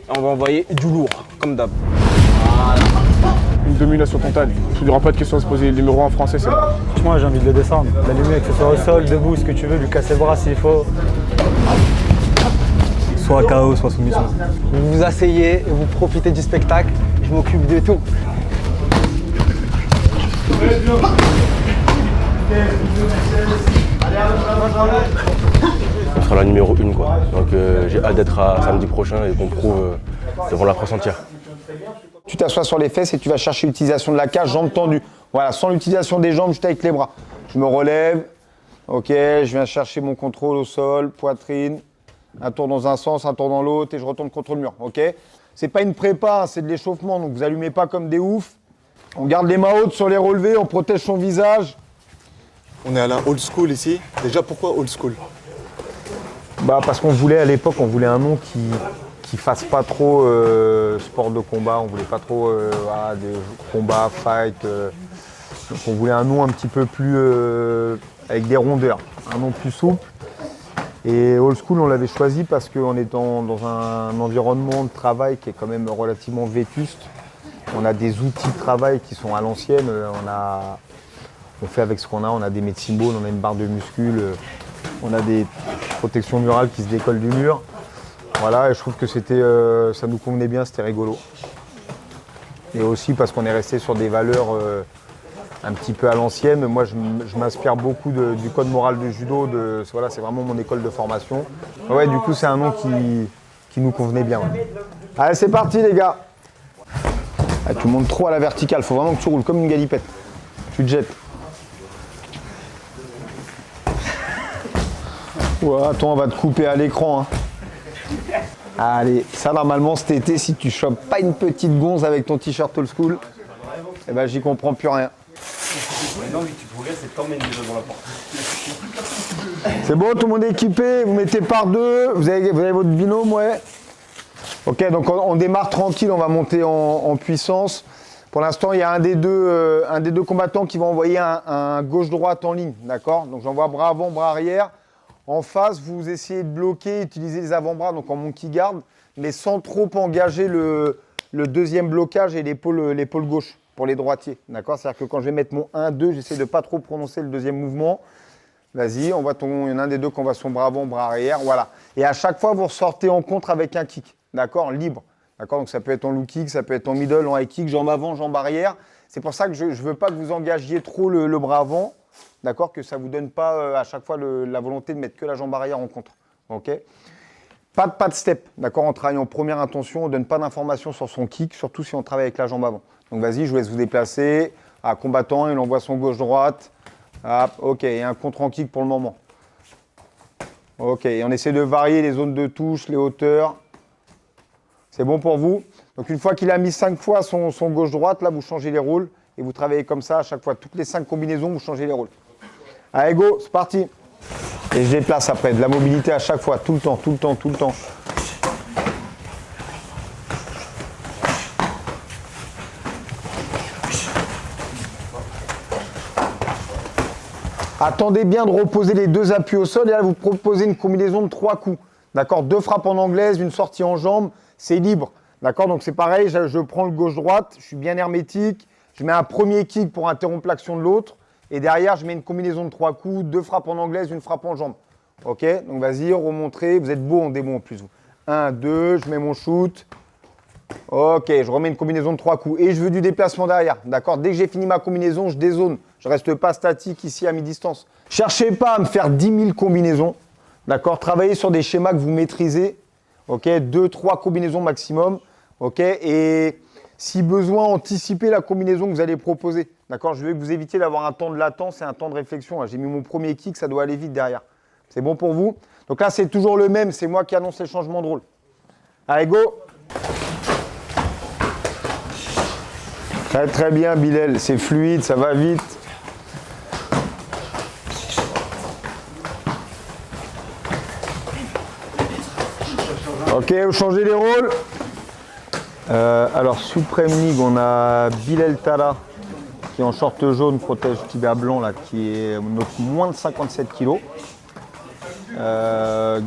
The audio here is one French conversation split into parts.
On va envoyer du lourd, comme d'hab. Une domination totale. Il n'y aura pas de question de se poser le numéro 1 en français, c'est bon. Franchement, j'ai envie de le descendre. L'allumer, que ce soit au sol, debout, ce que tu veux, lui casser le bras s'il faut. Soit KO, soit soumission. Vous vous asseyez et vous profitez du spectacle. Je m'occupe de tout. On sera la numéro 1 quoi. Donc j'ai hâte d'être à samedi prochain et qu'on prouve devant la France entière. Tu t'assois sur les fesses et tu vas chercher l'utilisation de la cage, jambes tendues. Voilà, sans l'utilisation des jambes, juste avec les bras. Je me relève, ok, je viens chercher mon contrôle au sol, poitrine, un tour dans un sens, un tour dans l'autre et je retourne contre le mur, ok. C'est pas une prépa, c'est de l'échauffement, donc vous allumez pas comme des oufs. On garde les mains hautes sur les relevés, on protège son visage. On est à la old school ici. Déjà, pourquoi old school? Bah parce qu'on voulait à l'époque, on voulait un nom qui fasse pas trop sport de combat, on voulait pas trop des combats, fight. Donc on voulait un nom un petit peu plus avec des rondeurs, un nom plus souple. Et old school, on l'avait choisi parce qu'on est dans un environnement de travail qui est quand même relativement vétuste. On a des outils de travail qui sont à l'ancienne. On fait avec ce qu'on a. On a des medicine balls, on a une barre de muscles, on a des protections murales qui se décollent du mur. Voilà, et je trouve que ça nous convenait bien, c'était rigolo. Et aussi parce qu'on est resté sur des valeurs un petit peu à l'ancienne. Moi, je m'inspire beaucoup du code moral du judo. Voilà, c'est vraiment mon école de formation. Ouais, du coup, c'est un nom qui nous convenait bien. Ouais. Allez, c'est parti, les gars. Ah, tu montes trop à la verticale. Faut vraiment que tu roules comme une galipette. Tu te jettes. Ouais, attends, on va te couper à l'écran. Hein. Allez, ça normalement cet été, si tu chopes pas une petite gonze avec ton t-shirt old school, eh ben j'y comprends plus rien. Maintenant, tu pourrais, c'est t'emmèner devant la porte. C'est bon, tout le monde est équipé, vous mettez par deux, vous avez votre binôme, ouais. Ok, donc on démarre tranquille, on va monter en puissance. Pour l'instant, il y a un des deux combattants qui va envoyer un gauche-droite en ligne, d'accord? Donc j'envoie bras avant, bras arrière. En face, vous essayez de bloquer, utiliser les avant-bras, donc en monkey guard, mais sans trop engager le deuxième blocage et l'épaule gauche pour les droitiers. D'accord? C'est-à-dire que quand je vais mettre mon 1-2, j'essaie de ne pas trop prononcer le deuxième mouvement. Vas-y, il y en a un des deux qui envoie son bras avant, bras arrière, voilà. Et à chaque fois, vous ressortez en contre avec un kick, d'accord? Libre. D'accord? Donc ça peut être en low kick, ça peut être en middle, en high kick, jambe avant, jambe arrière. C'est pour ça que je ne veux pas que vous engagiez trop le bras avant. D'accord, que ça ne vous donne pas à chaque fois la volonté de mettre que la jambe arrière en contre. Ok. Pas de step. D'accord, on travaille en première intention, on ne donne pas d'informations sur son kick, surtout si on travaille avec la jambe avant. Donc vas-y, je vous laisse vous déplacer. À combattant, il envoie son gauche-droite. Ok, et un contre en kick pour le moment. Ok, et on essaie de varier les zones de touche, les hauteurs. C'est bon pour vous? Donc une fois qu'il a mis 5 fois son gauche-droite, là vous changez les rôles et vous travaillez comme ça à chaque fois. Toutes les 5 combinaisons, vous changez les rôles. Allez, go, c'est parti. Et je déplace après, de la mobilité à chaque fois, tout le temps, tout le temps, tout le temps. Attendez bien de reposer les deux appuis au sol et là vous proposez une combinaison de 3 coups. D'accord, 2 frappes en anglaise, une sortie en jambe, c'est libre. D'accord, donc c'est pareil, je prends le gauche-droite, je suis bien hermétique, je mets un premier kick pour interrompre l'action de l'autre. Et derrière, je mets une combinaison de 3 coups, 2 frappes en anglaise, une frappe en jambe. Ok, donc vas-y, remontrez. Vous êtes beau en démo en plus. 1, 2, je mets mon shoot. Ok, je remets une combinaison de 3 coups. Et je veux du déplacement derrière. D'accord, dès que j'ai fini ma combinaison, je dézone. Je ne reste pas statique ici à mi-distance. Cherchez pas à me faire 10 000 combinaisons. D'accord, travaillez sur des schémas que vous maîtrisez. Ok, 2, 3 combinaisons maximum. Ok, et si besoin, anticipez la combinaison que vous allez proposer. D'accord, je veux que vous évitiez d'avoir un temps de latence et un temps de réflexion. J'ai mis mon premier kick, ça doit aller vite derrière. C'est bon pour vous? Donc là, c'est toujours le même. C'est moi qui annonce les changements de rôle. Allez, go! Très très bien, Bilal. C'est fluide, ça va vite. Ok, vous changez les rôles. Alors, Supreme League, on a Bilal Tara qui est en short jaune, protège tibia blanc, là, qui est notre moins de 57 kg.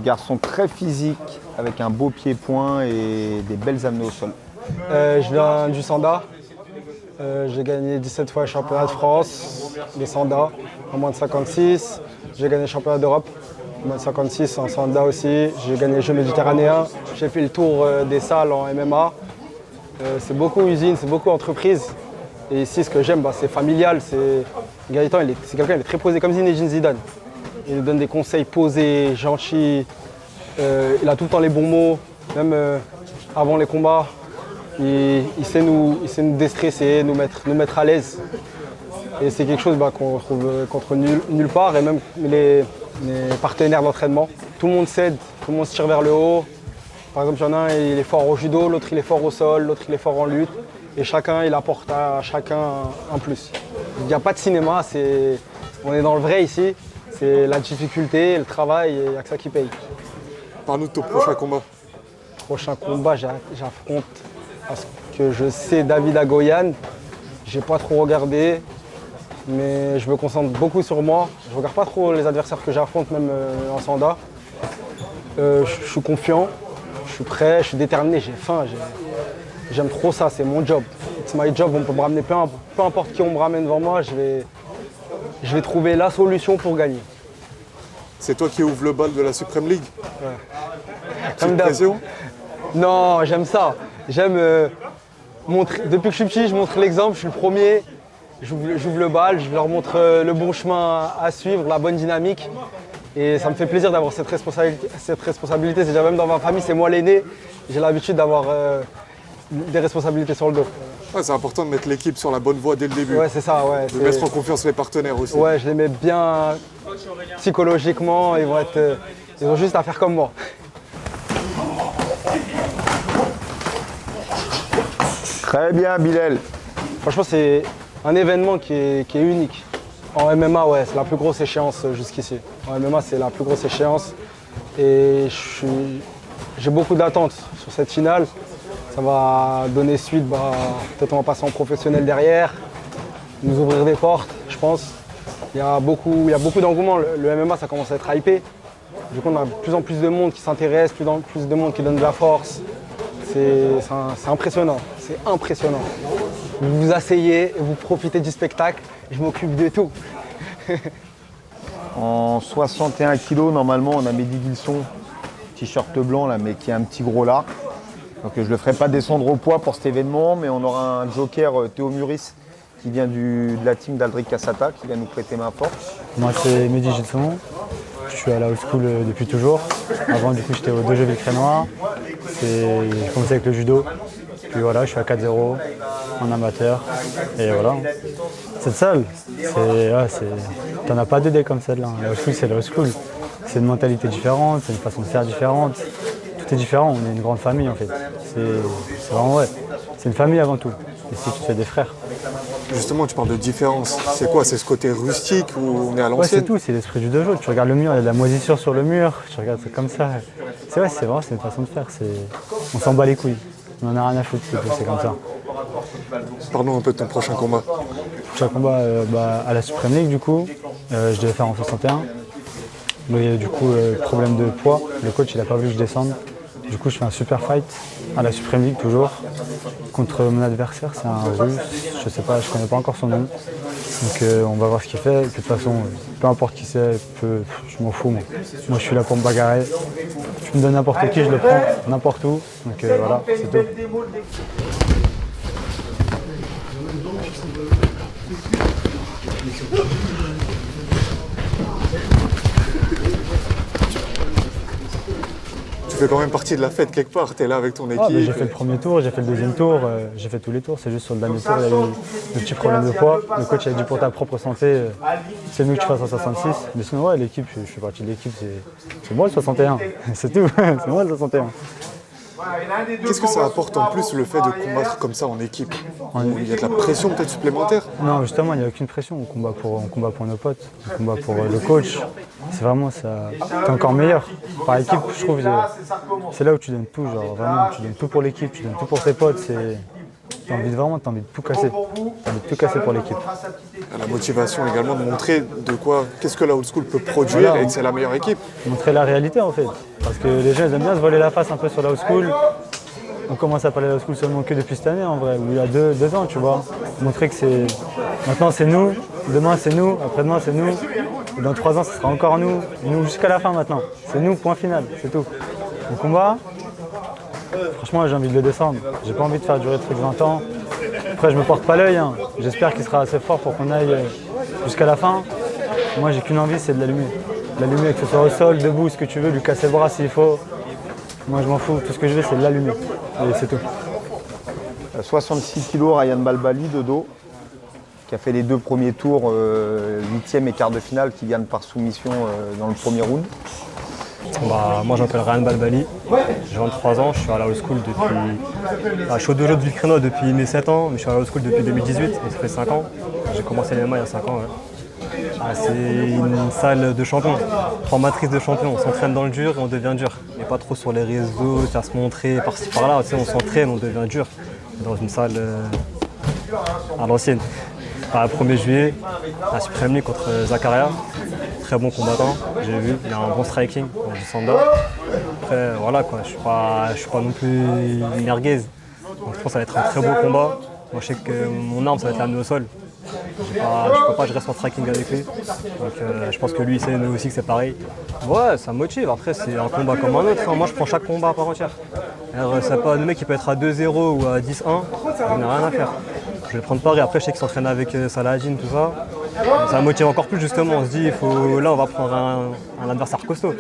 Garçon très physique, avec un beau pied-point et des belles amenées au sol. Je viens du Sanda. J'ai gagné 17 fois le championnat de France, les Sanda, en moins de 56. J'ai gagné le championnat d'Europe, en moins de 56, en Sanda aussi. J'ai gagné les Jeux méditerranéens. J'ai fait le tour des salles en MMA. C'est beaucoup usine, c'est beaucoup entreprise. Et ici, ce que j'aime, c'est familial. Gaëtan, c'est quelqu'un, il est très posé, comme Zinedine Zidane. Il nous donne des conseils posés, gentils. Il a tout le temps les bons mots, même avant les combats. Il sait nous déstresser, nous mettre à l'aise. Et c'est quelque chose qu'on retrouve contre nulle part, et même les partenaires d'entraînement. Tout le monde s'aide, tout le monde se tire vers le haut. Par exemple, il y en a un, il est fort au judo, l'autre il est fort au sol, l'autre il est fort en lutte. Et chacun, il apporte à chacun un plus. Il n'y a pas de cinéma, on est dans le vrai ici. C'est la difficulté, le travail, et il n'y a que ça qui paye. Parle-nous de ton prochain combat. Prochain combat, j'affronte, parce que je sais, David Agoyan. J'ai pas trop regardé, mais je me concentre beaucoup sur moi. Je regarde pas trop les adversaires que j'affronte, même en Sanda. Je suis confiant, je suis prêt, je suis déterminé, j'ai faim. J'aime trop ça, c'est mon job. It's my job, on peut me ramener peu importe qui on me ramène devant moi, je vais trouver la solution pour gagner. C'est toi qui ouvres le bal de la Supreme League. Comme Petite d'hab. pression. Non, j'aime ça. J'aime montrer. Depuis que je suis petit, je montre l'exemple, je suis le premier. J'ouvre le bal, je leur montre le bon chemin à suivre, la bonne dynamique. Et ça me fait plaisir d'avoir cette responsabilité. C'est déjà même dans ma famille, c'est moi l'aîné. J'ai l'habitude d'avoir des responsabilités sur le dos. Ouais, c'est important de mettre l'équipe sur la bonne voie dès le début. Ouais, c'est ça, ouais. De mettre en confiance les partenaires aussi. Ouais, je les mets bien psychologiquement, ils ont juste à faire comme moi. Très bien, Bilal. Franchement, c'est un événement qui est unique. En MMA, ouais, c'est la plus grosse échéance jusqu'ici. En MMA, c'est la plus grosse échéance. Et j'ai beaucoup d'attentes sur cette finale. Ça va donner suite, peut-être on va passer en professionnel derrière, nous ouvrir des portes, je pense. Il y a beaucoup d'engouement. Le MMA, ça commence à être hypé. Du coup, on a de plus en plus de monde qui s'intéresse, plus de monde qui donne de la force. C'est impressionnant, c'est impressionnant. Vous vous asseyez, vous profitez du spectacle, je m'occupe de tout. En 61 kg, normalement, on a Mehdi Gilson, t-shirt blanc, là, mais qui a un petit gros là. Donc je ne le ferai pas descendre au poids pour cet événement, mais on aura un joker, Théo Muris, qui vient de la team d'Aldric Cassata, qui vient nous prêter main forte. Moi, c'est Mehdi Gilson. Je suis à la old school depuis toujours. Avant, du coup, j'étais au Dojo Villecrénois. J'ai commencé avec le judo. Puis voilà, je suis à 4-0 en amateur. Et voilà. Cette salle, t'en as pas deux dés comme celle-là. La old school, c'est la old school. C'est une mentalité différente, c'est une façon de faire différente. Tout est différent, on est une grande famille en fait. C'est vraiment vrai. C'est une famille avant tout. Ici, tu te fais des frères. Justement, tu parles de différence. C'est quoi? C'est ce côté rustique où on est à Ouais, l'ancienne? c'est tout, c'est l'esprit du dojo. Tu regardes le mur, il y a de la moisissure sur le mur. Tu regardes c'est comme ça. C'est vrai, c'est une façon de faire. On s'en bat les couilles. On en a rien à foutre, c'est comme ça. Parlons un peu de ton prochain combat. Prochain combat à la Supreme League, du coup, je devais faire en 61. Mais du coup, problème de poids. Le coach, il n'a pas voulu que je descende. Du coup, je fais un super fight à la Supreme League toujours. Contre mon adversaire, c'est un russe. Je sais pas, je connais pas encore son nom. Donc on va voir ce qu'il fait. Et puis, de toute façon, peu importe qui c'est, je m'en fous. Moi, je suis là pour me bagarrer. Tu me donnes n'importe qui, je le prends n'importe où. Donc voilà, c'est tout. Tu fais quand même partie de la fête quelque part. Tu es là avec ton équipe. J'ai fait le premier tour, j'ai fait le deuxième tour, j'ai fait tous les tours. C'est juste sur le dernier tour, il y a eu le petit problème de poids. Le coach a dit pour ta propre santé, c'est mieux que tu fasses en 66. Mais sinon, ouais, l'équipe, je fais partie de l'équipe, c'est moi le 61. C'est tout, c'est moi le 61. Qu'est-ce que ça apporte en plus le fait de combattre comme ça en équipe? Il y a de la pression peut-être supplémentaire? Non, justement, il n'y a aucune pression. On combat pour nos potes, on combat pour le coach. C'est vraiment ça. T'es encore meilleur. Par équipe, je trouve, c'est là où tu donnes tout. Genre, vraiment, tu donnes tout pour l'équipe, tu donnes tout pour tes potes. T'as envie de tout casser. T'as envie de tout casser pour l'équipe. La motivation également de montrer qu'est-ce que la old school peut produire et que c'est la meilleure équipe. Montrer la réalité en fait. Parce que les gens ils aiment bien se voiler la face un peu sur la old school. On commence à parler de la old school seulement que depuis cette année en vrai, ou il y a deux ans, tu vois. Montrer que c'est. Maintenant c'est nous, demain c'est nous, après-demain c'est nous. Et dans 3 ans ce sera encore nous jusqu'à la fin maintenant. C'est nous, point final, c'est tout. Le combat, franchement j'ai envie de le descendre. J'ai pas envie de faire durer le truc 20 ans. Après je me porte pas l'œil, hein. J'espère qu'il sera assez fort pour qu'on aille jusqu'à la fin. Moi j'ai qu'une envie, c'est de l'allumer. L'allumer, que ce soit au sol, debout, ce que tu veux, lui casser le bras s'il faut. Moi je m'en fous, tout ce que je veux c'est de l'allumer. Et c'est tout. 66 kg, Ryan Balbali de dos, qui a fait les 2 premiers tours, 8e et quart de finale, qui gagne par soumission dans le premier round. Moi je m'appelle Ryan Balbali, j'ai 23 ans, je suis à la old school depuis. Je suis au dojo de Villecrénois depuis mes 7 ans, mais je suis à la old school depuis 2018, donc ça fait 5 ans. J'ai commencé les MMA il y a 5 ans. Ouais. C'est une salle de champions, formatrice de champions. On s'entraîne dans le dur et on devient dur. Et pas trop sur les réseaux, à se montrer par-ci par-là. On s'entraîne, on devient dur. Dans une salle à l'ancienne. Le 1er juillet, à Supreme League contre Zakaria. Très bon combattant, j'ai vu. Il a un bon striking, du Sanda. Après, voilà quoi, je suis pas non plus merguez. Donc, je pense que ça va être un très beau combat. Moi, je sais que mon arme, ça va être l'amener au sol. Je reste en striking avec lui. Donc, je pense que lui, il sait nous aussi que c'est pareil. Ouais, ça motive. Après, c'est un combat comme un autre. Moi, je prends chaque combat à part entière. C'est pas le mec qui peut être à 2-0 ou à 10-1, on n'a rien à faire. Je vais prendre pareil. Après, je sais qu'il s'entraîne avec Saladin, tout ça. Ça motive encore plus justement. On se dit, là, on va prendre un adversaire costaud.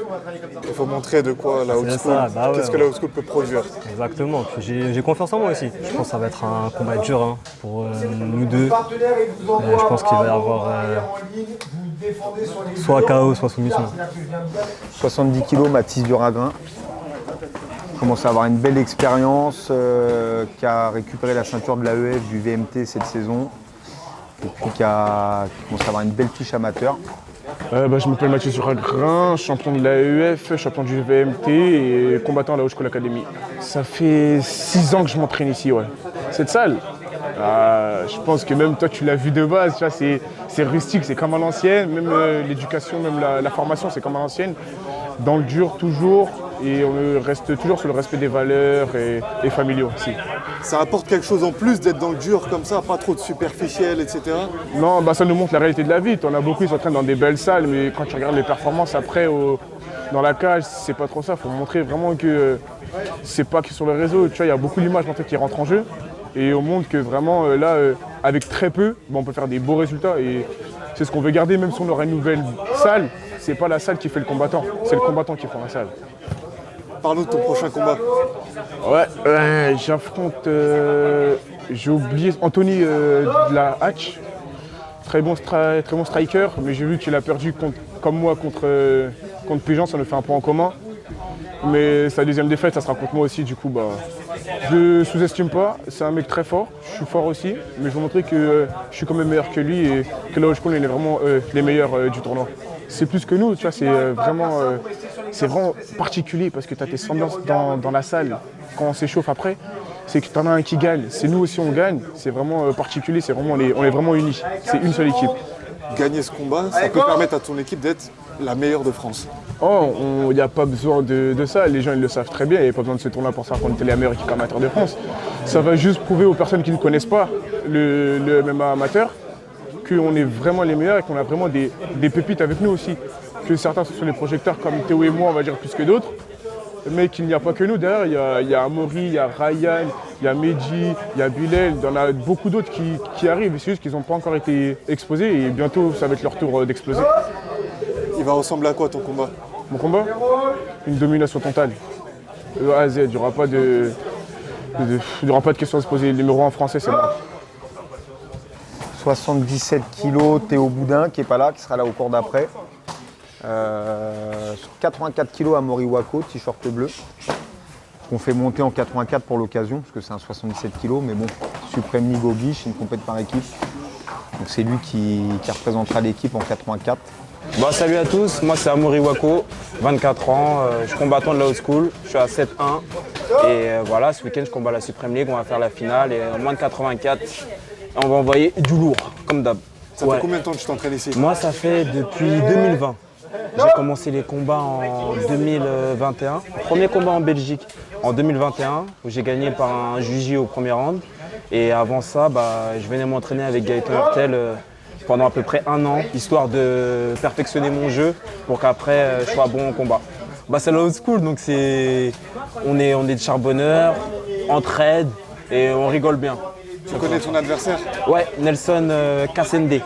Il faut montrer de quoi la old school, qu'est-ce que la old school peut produire. Exactement. Puis j'ai confiance en moi aussi. Je pense que ça va être un combat dur pour nous deux. Je pense qu'il va y avoir soit KO, soit soumission. 70 kg, Mathis Duragrin. Commence à avoir une belle expérience, qui a récupéré la ceinture de l'AEF du VMT cette saison. Et puis qui commence à avoir une belle touche amateur. Je m'appelle Mathieu Duragrin, champion de l'AEF, champion du VMT et combattant à la Haute School Academy. Ça fait 6 ans que je m'entraîne ici, ouais. Cette salle, je pense que même toi tu l'as vu de base, tu vois, c'est rustique, c'est comme à l'ancienne, même l'éducation, même la formation c'est comme à l'ancienne. Dans le dur toujours, et on reste toujours sur le respect des valeurs et familiaux aussi. Ça apporte quelque chose en plus d'être dans le dur comme ça, pas trop de superficiel, etc. Non, ça nous montre la réalité de la vie. On a beaucoup qui s'entraînent dans des belles salles, mais quand tu regardes les performances après dans la cage, c'est pas trop ça. Il faut montrer vraiment que c'est pas que sur le réseau. Tu vois, il y a beaucoup d'images qui rentrent en jeu. Et on montre que vraiment là, avec très peu, on peut faire des beaux résultats. Et c'est ce qu'on veut garder, même si on aura une nouvelle salle. C'est pas la salle qui fait le combattant, c'est le combattant qui fait la salle. Parle-nous de ton prochain combat. Ouais, j'affronte, j'ai oublié, Anthony de la Hatch. Très bon striker, mais j'ai vu qu'il a perdu comme moi contre Péjean, ça nous fait un point en commun. Mais sa deuxième défaite, ça sera contre moi aussi, du coup, je le sous-estime pas. C'est un mec très fort, je suis fort aussi, mais je veux montrer que je suis quand même meilleur que lui et que là où je connais, il est vraiment les meilleurs du tournoi. C'est plus que nous, tu vois, c'est vraiment particulier parce que tu as tes ambiances dans la salle quand on s'échauffe après. C'est que tu en as un qui gagne, c'est nous aussi on gagne, c'est vraiment particulier, on est vraiment unis, c'est une seule équipe. Gagner ce combat, ça peut permettre à ton équipe d'être la meilleure de France. Il n'y a pas besoin de ça, les gens ils le savent très bien, il n'y a pas besoin de ce tournoi pour savoir qu'on était les meilleurs équipes amateurs de France. Ça va juste prouver aux personnes qui ne connaissent pas le MMA amateur qu'on est vraiment les meilleurs et qu'on a vraiment des pépites avec nous aussi. Que certains sont sur les projecteurs comme Théo et moi, on va dire plus que d'autres. Mais qu'il n'y a pas que nous, derrière, il y a Amaury, il y a Ryan, il y a Mehdi, il y a Bilal, il y en a beaucoup d'autres qui arrivent, c'est juste qu'ils n'ont pas encore été exposés et bientôt ça va être leur tour d'exploser. Il va ressembler à quoi ton combat? Mon combat? Une domination totale. De A à Z, il n'y aura pas de questions à se poser. Le numéro 1 français, c'est moi. 77 kg, Théo Boudin qui n'est pas là, qui sera là au cours d'après. 84 kg à Moriwako, t-shirt bleu. Qu'on fait monter en 84 pour l'occasion, parce que c'est un 77 kg, mais bon, Supreme League oblige, c'est une compète par équipe. Donc c'est lui qui représentera l'équipe en 84. Salut à tous, moi c'est Amaury Wako, 24 ans, je suis combattant de la Old School, je suis à 7-1. Et voilà, ce week-end, je combats la Supreme League, on va faire la finale et en moins de 84, on va envoyer du lourd, comme d'hab. Ça fait combien de temps que tu t'entraînes ici? Moi, ça fait depuis 2020. J'ai commencé les combats en 2021. Premier combat en Belgique en 2021, où j'ai gagné par un juge au premier round. Et avant ça, je venais m'entraîner avec Gaëtan Hurtel pendant à peu près 1 an, histoire de perfectionner mon jeu pour qu'après je sois bon en combat. C'est la old school, donc on est des charbonneurs, entraide et on rigole bien. Tu connais ton adversaire? Ouais, Nelson Kassende,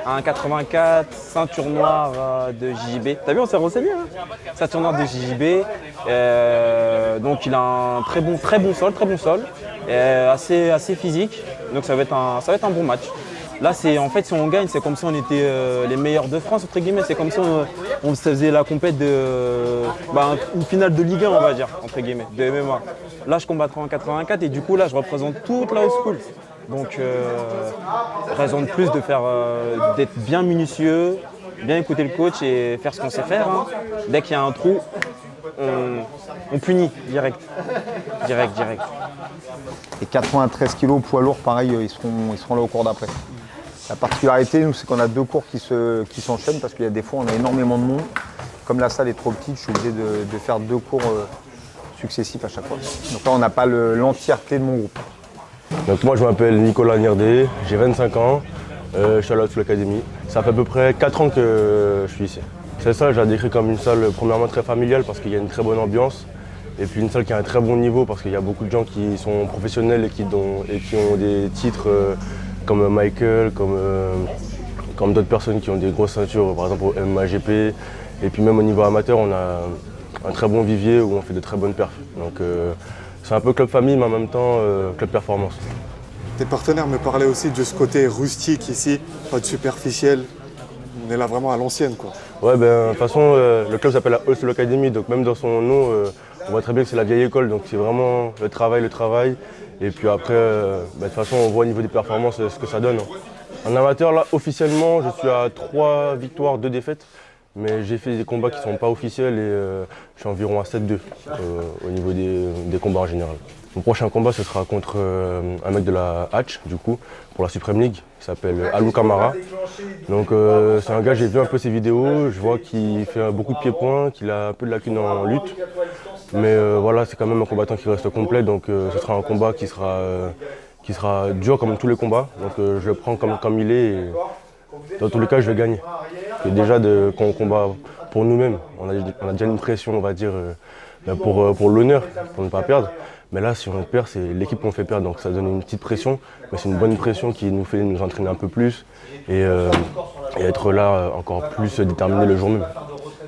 un 84, ceinture noire de JJB. T'as vu, on s'est renseigné, hein, ceinture noire de JJB. Donc il a un très bon sol, assez physique. Donc ça va être un bon match. Là, en fait, si on gagne, c'est comme si on était les meilleurs de France, entre guillemets. C'est comme si on se faisait la compète une finale de Ligue 1, on va dire, entre guillemets, de MMA. Là, je combattrai en 84 et du coup, là, je représente toute la old school. Donc, raison de plus d'être bien minutieux, bien écouter le coach et faire ce qu'on sait faire. Hein. Dès qu'il y a un trou, on punit direct. Et 93 kg poids lourd, pareil, ils seront là au cours d'après. La particularité, nous, c'est qu'on a 2 cours qui s'enchaînent parce qu'il y a des fois, on a énormément de monde. Comme la salle est trop petite, je suis obligé de faire 2 cours successifs à chaque fois. Donc là, on n'a pas l'entièreté de mon groupe. Donc moi, je m'appelle Nicolas Nirdé, j'ai 25 ans, je suis à la Haute School Academy. Ça fait à peu près 4 ans que je suis ici. Cette salle, je la décris comme une salle premièrement très familiale parce qu'il y a une très bonne ambiance. Et puis une salle qui a un très bon niveau parce qu'il y a beaucoup de gens qui sont professionnels et qui ont des titres comme Michael, comme d'autres personnes qui ont des grosses ceintures, par exemple au MAGP. Et puis même au niveau amateur, on a un très bon vivier où on fait de très bonnes perfs. Donc c'est un peu club famille, mais en même temps club performance. Tes partenaires me parlaient aussi de ce côté rustique ici, pas de superficiel. On est là vraiment à l'ancienne, quoi. Ouais, de toute façon, le club s'appelle la Haute School Academy, donc même dans son nom, on voit très bien que c'est la vieille école, donc c'est vraiment le travail. Et puis après, de toute façon, on voit au niveau des performances ce que ça donne. En amateur, là, officiellement, je suis à 3 victoires, 2 défaites. Mais j'ai fait des combats qui ne sont pas officiels et je suis environ à 7-2 au niveau des combats en général. Mon prochain combat, ce sera contre un mec de la Hatch, du coup, pour la Supreme League. Il s'appelle Alou Kamara. Donc c'est un gars, j'ai vu un peu ses vidéos, je vois qu'il fait beaucoup de pieds-points, qu'il a un peu de lacunes en lutte. Mais voilà, c'est quand même un combattant qui reste complet, donc ce sera un combat qui sera dur comme tous les combats. Donc je le prends comme il est et dans tous les cas, je vais gagner. Et déjà, quand on combat pour nous-mêmes, on a déjà une pression, on va dire, pour l'honneur, pour ne pas perdre. Mais là, si on perd, c'est l'équipe qu'on fait perdre, donc ça donne une petite pression. Mais c'est une bonne pression qui nous fait nous entraîner un peu plus et être là encore plus déterminé le jour même.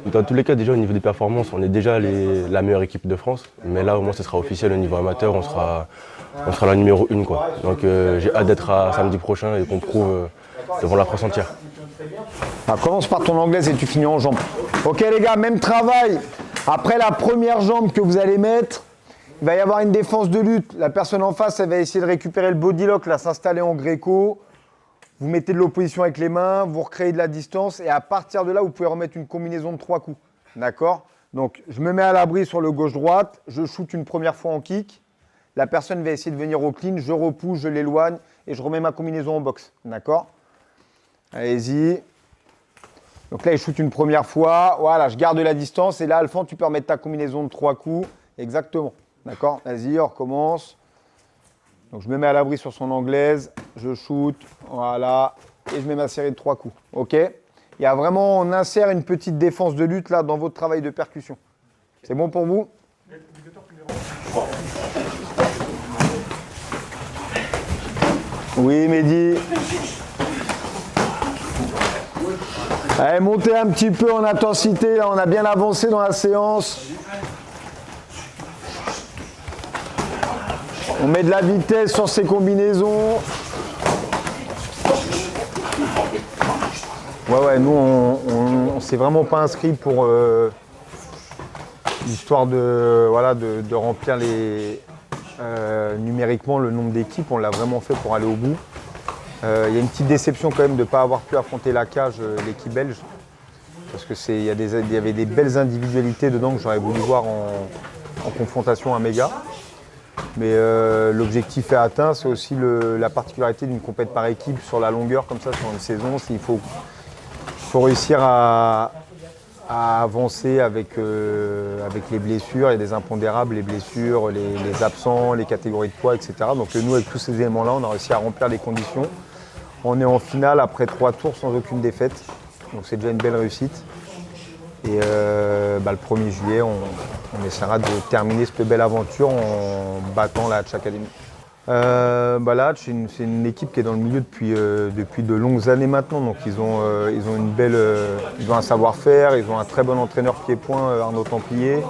Dans tous les cas, déjà au niveau des performances, on est déjà la meilleure équipe de France. Mais là, au moins, ce sera officiel au niveau amateur, on sera la numéro 1, quoi. Donc j'ai hâte d'être à samedi prochain et qu'on prouve devant la France entière. Alors, commence par ton anglaise et tu finis en jambes. Ok les gars, même travail. Après la première jambe que vous allez mettre, il va y avoir une défense de lutte. La personne en face, elle va essayer de récupérer le body lock, là, s'installer en gréco. Vous mettez de l'opposition avec les mains, vous recréez de la distance et à partir de là, vous pouvez remettre une combinaison de 3 coups. D'accord? Donc, je me mets à l'abri sur le gauche-droite, je shoot une première fois en kick. La personne va essayer de venir au clean, je repousse, je l'éloigne et je remets ma combinaison en boxe. D'accord? Allez-y. Donc là, il shoot une première fois. Voilà, je garde la distance. Et là, Alphand, tu peux remettre ta combinaison de 3 coups. Exactement. D'accord? Vas-y, on recommence. Donc, je me mets à l'abri sur son anglaise. Je shoot. Voilà. Et je mets ma série de 3 coups. OK? Il y a vraiment, on insère une petite défense de lutte là dans votre travail de percussion. C'est bon pour vous? Oui, Mehdi. Allez, montez un petit peu en intensité, là, on a bien avancé dans la séance. On met de la vitesse sur ces combinaisons. Ouais, nous, on s'est vraiment pas inscrit pour l'histoire de remplir numériquement le nombre d'équipes. On l'a vraiment fait pour aller au bout. Il y a une petite déception quand même de ne pas avoir pu affronter la cage, l'équipe belge. Parce qu'il y avait des belles individualités dedans que j'aurais voulu voir en confrontation à Méga. Mais l'objectif est atteint, c'est aussi la particularité d'une compète par équipe sur la longueur, comme ça, sur une saison. Il faut réussir à avancer avec les blessures. Il y a des impondérables, les blessures, les absents, les catégories de poids, etc. Donc nous, avec tous ces éléments-là, on a réussi à remplir les conditions. On est en finale après 3 tours sans aucune défaite. Donc c'est déjà une belle réussite. Et le 1er juillet, on essaiera de terminer cette belle aventure en battant la Hatch Academy. La Hatch, c'est une équipe qui est dans le milieu depuis de longues années maintenant. Donc ils ont un savoir-faire, ils ont un très bon entraîneur pied-point, Arnaud Templier.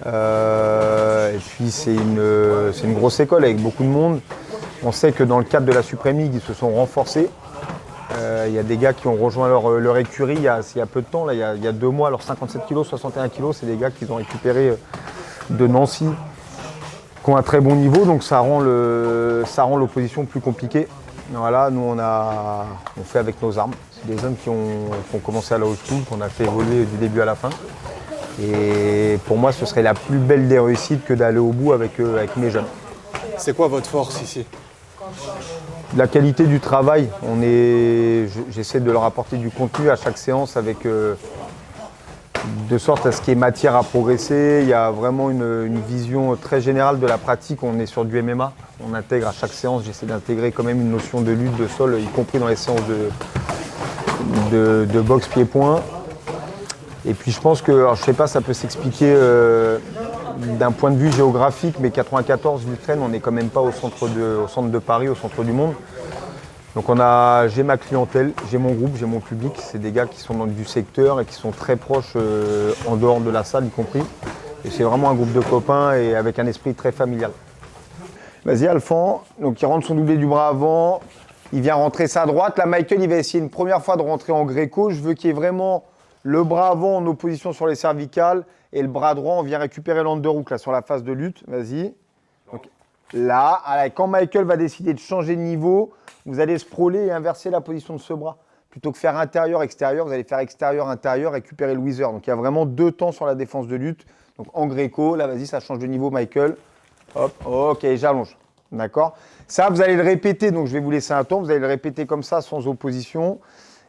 Et puis c'est une grosse école avec beaucoup de monde. On sait que dans le cadre de la Supreme League, ils se sont renforcés. Il y a des gars qui ont rejoint leur écurie il y a peu de temps, là, il y a 2 mois, alors 57 kg, 61 kg, c'est des gars qu'ils ont récupérés de Nancy, qui ont un très bon niveau, donc ça rend l'opposition plus compliquée. Voilà, nous on fait avec nos armes. C'est des jeunes qui ont commencé à la haute school, qu'on a fait évoluer du début à la fin. Et pour moi, ce serait la plus belle des réussites que d'aller au bout avec mes jeunes. C'est quoi votre force ici? La qualité du travail, j'essaie de leur apporter du contenu à chaque séance de sorte à ce qu'il y ait matière à progresser. Il y a vraiment une vision très générale de la pratique. On est sur du MMA. On intègre à chaque séance, j'essaie d'intégrer quand même une notion de lutte, de sol, y compris dans les séances de boxe pied-point. Et puis je pense que, alors, je ne sais pas, ça peut s'expliquer d'un point de vue géographique, mais 94, l'Ukraine, on n'est quand même pas au centre de Paris, au centre du monde. Donc j'ai ma clientèle, j'ai mon groupe, j'ai mon public. C'est des gars qui sont du secteur et qui sont très proches en dehors de la salle y compris. Et c'est vraiment un groupe de copains et avec un esprit très familial. Vas-y Alphand, donc il rentre son doublé du bras avant, il vient rentrer sa droite. Là Michael, il va essayer une première fois de rentrer en gréco. Je veux qu'il y ait vraiment le bras avant en opposition sur les cervicales et le bras droit, on vient récupérer l'underhook là sur la phase de lutte. Vas-y. Donc, là, quand Michael va décider de changer de niveau, vous allez sprawler et inverser la position de ce bras. Plutôt que faire intérieur-extérieur, vous allez faire extérieur-intérieur, récupérer le whizzer. Donc il y a vraiment 2 temps sur la défense de lutte. Donc en gréco, là vas-y, ça change de niveau Michael. Hop, ok, j'allonge. D'accord? Ça, vous allez le répéter, donc je vais vous laisser un temps. Vous allez le répéter comme ça, sans opposition.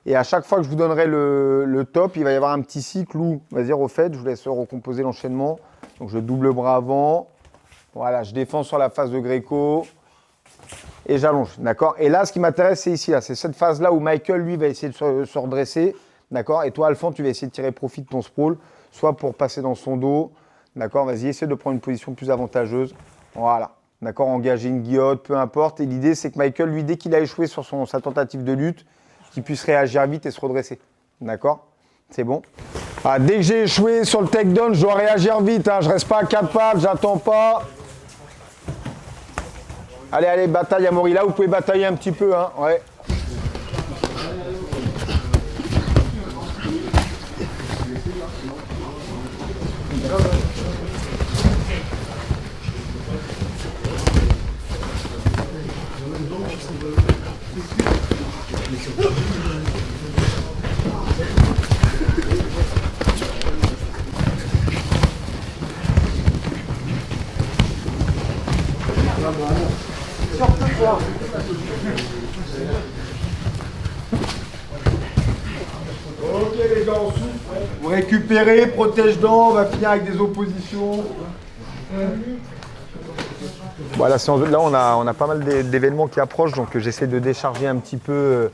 Et à chaque fois que je vous donnerai le top, il va y avoir un petit cycle où, vas-y, refaites, je vous laisse recomposer l'enchaînement. Donc je double le bras avant. Voilà, je défends sur la phase de gréco. Et j'allonge, d'accord? Et là, ce qui m'intéresse, c'est ici, là. C'est cette phase-là où Michael, lui, va essayer de se redresser, d'accord? Et toi, Alphand, tu vas essayer de tirer profit de ton sprawl, soit pour passer dans son dos, d'accord? Vas-y, essaie de prendre une position plus avantageuse. Voilà, d'accord? Engager une guillotte, peu importe. Et l'idée, c'est que Michael, lui, dès qu'il a échoué sur sa tentative de lutte, qu'il puisse réagir vite et se redresser, d'accord? C'est bon? Ah, dès que j'ai échoué sur le takedown, je dois réagir vite, hein. Je reste pas à 4 pattes, j'attends pas. Allez, allez, bataille Amaury. Là, vous pouvez batailler un petit peu, hein. Ouais. Ok les gars, on souffle. Vous récupérez, protège-dents, on va finir avec des oppositions. Voilà, là on a pas mal d'événements qui approchent, donc j'essaie de décharger un petit peu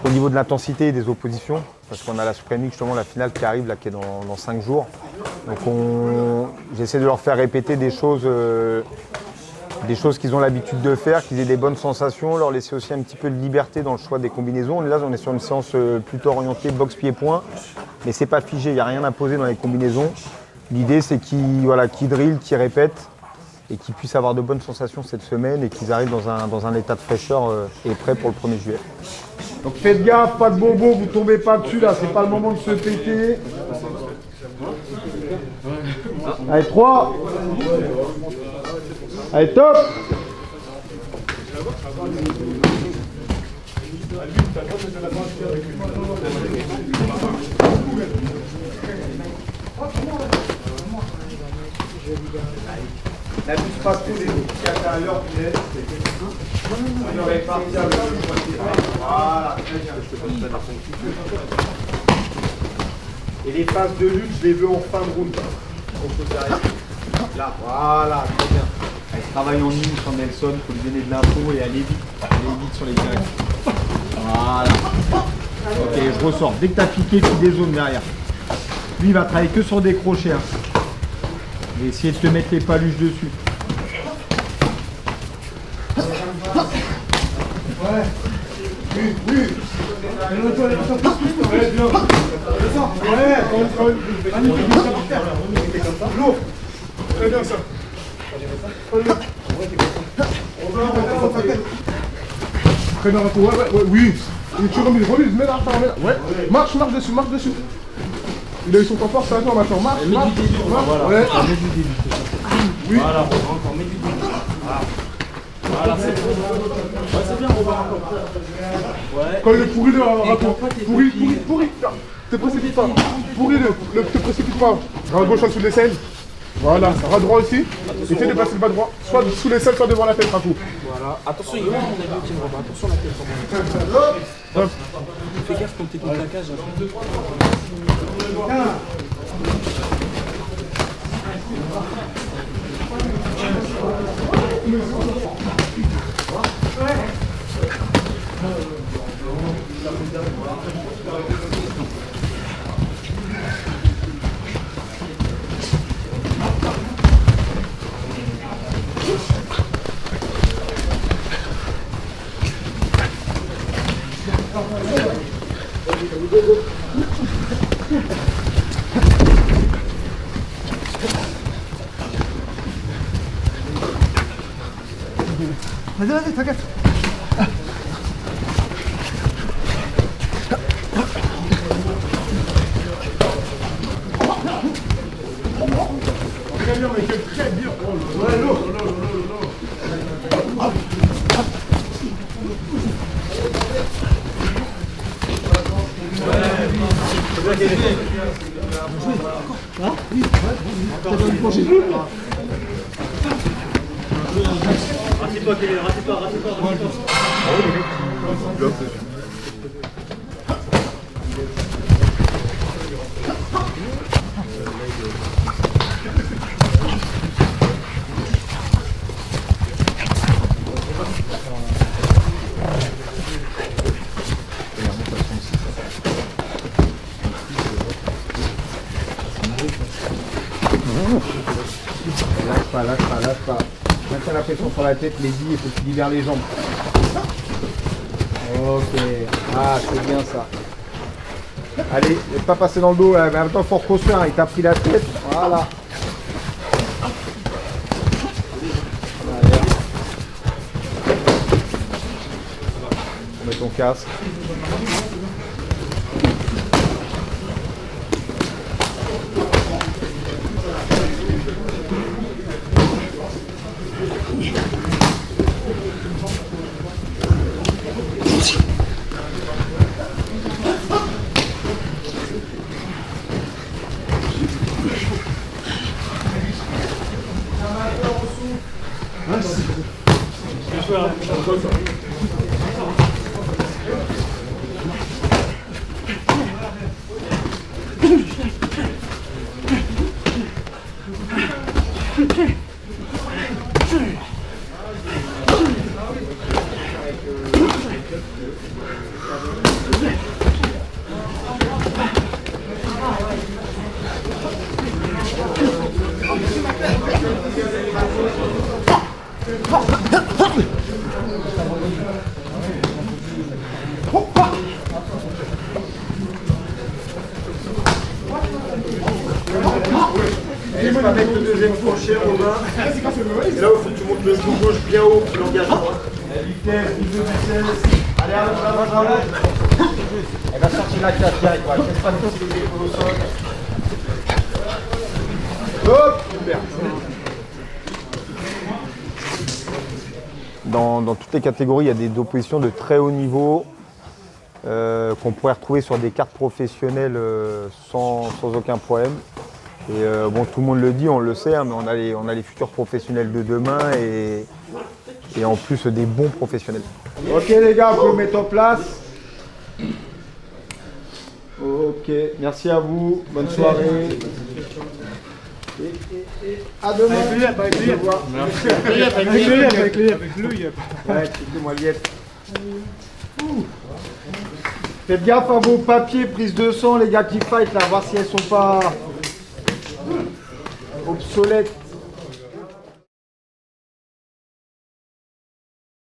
au niveau de l'intensité et des oppositions, parce qu'on a la Supreme League, justement la finale qui arrive, là, qui est dans 5 jours. Donc j'essaie de leur faire répéter des choses qu'ils ont l'habitude de faire, qu'ils aient des bonnes sensations, leur laisser aussi un petit peu de liberté dans le choix des combinaisons. Là, on est sur une séance plutôt orientée boxe pied-point, mais c'est pas figé, il n'y a rien imposé dans les combinaisons. L'idée, c'est qu'ils drillent, qu'ils répètent et qu'ils puissent avoir de bonnes sensations cette semaine et qu'ils arrivent dans un état de fraîcheur et prêt pour le 1er juillet. Donc faites gaffe, pas de bobo, vous tombez pas dessus là, c'est pas le moment de se péter. Allez, 3. Allez, top. N'abuse pas trop les autres. Si à l'heure, tu laisses. Voilà, très bien. Et les phases de lutte, je les veux en fin de round. Là, voilà, très bien. Elle travaille en ligne sur Nelson, il faut lui donner de l'info et aller vite. Aller vite sur les directions. Voilà. Ok, je ressors. Dès que tu as piqué, tu dézones derrière. Lui, il va travailler que sur des crochets. Hein. Je vais essayer de te mettre les paluches dessus. Ouais. Oui. Très bien ça. Très bien, oui. Tu remets, mets là, ouais. Marche dessus. Il a eu son temps fort, c'est à toi maintenant. Marche. Voilà, ouais. mets du début. Oui. Voilà, encore, mets du début. Voilà, c'est bon. Ouais, c'est bien, on va encore. Ouais. Quand il est pourri, pourri. Te précipite pas. Te précipite pas. Bras gauche en dessous de l'aisselle. Voilà, bras droit aussi. Essaye de passer le bas droit, soit sous l'aisselle, soit devant la tête, Rakou. Voilà. Attention, il y a un qui me rebat. Attention la tête. Hop. Fais gaffe quand t'es contre la cage. Vas-y, t'inquiète. Très bien, Michael, très bien. Ouais, l'eau. Lâche pas. Maintiens la pression sur la tête, les billes, il faut que tu libères les jambes. Ok. Ah, c'est bien ça. Allez, ne pas passer dans le dos, mais en même temps, il faut reconstruire. Il t'a pris la tête. Voilà. On met ton casque. Avec le deuxième crochet, Robin. C'est là où il faut que tu montes le genou gauche bien haut, puis l'engage droit. Vitesse. Allez, allez. Elle va sortir la cage direct, ouais. Laisse pas de pousser les épaules au sol. Hop, super. Dans toutes les catégories, il y a des oppositions de très haut niveau qu'on pourrait retrouver sur des cartes professionnelles sans aucun problème. Et bon, tout le monde le dit, on le sait, hein, mais on a les futurs professionnels de demain et en plus des bons professionnels. Ok les gars, vous pouvez mettre en place. Ok, merci à vous, bonne soirée. Et à demain. Avec lui. Ouais, excusez-moi, Liette. Faites gaffe à vos papiers, prise de sang, les gars qui fight là, voir si elles sont pas obsolètes.